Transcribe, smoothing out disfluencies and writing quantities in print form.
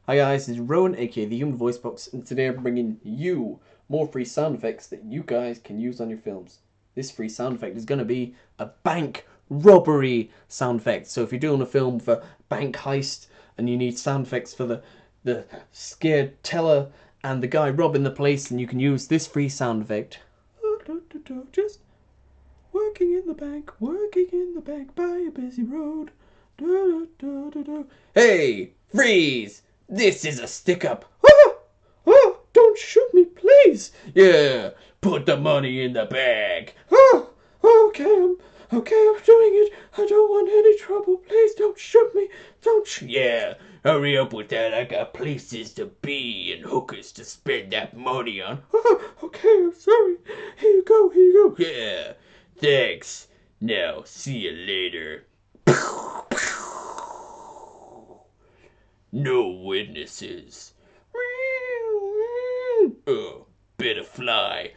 Hi guys, this is Rowan, aka the Human Voice Box, and today I'm bringing you more free sound effects that you guys can use on your films. This free sound effect is going to be a bank robbery sound effect. So if you're doing a film for bank heist and you need sound effects for the scared teller and the guy robbing the place, then you can use this free sound effect. Just working in the bank by a busy road. Hey, freeze! This is a stick-up. Don't shoot me, please. Yeah, put the money in the bag. Okay, I'm doing it. I don't want any trouble. Please don't shoot me. Yeah, hurry up with that. I got places to be and hookers to spend that money on. Okay, I'm sorry. Here you go. Yeah, thanks. Now, see you later. No witnesses. Better fly.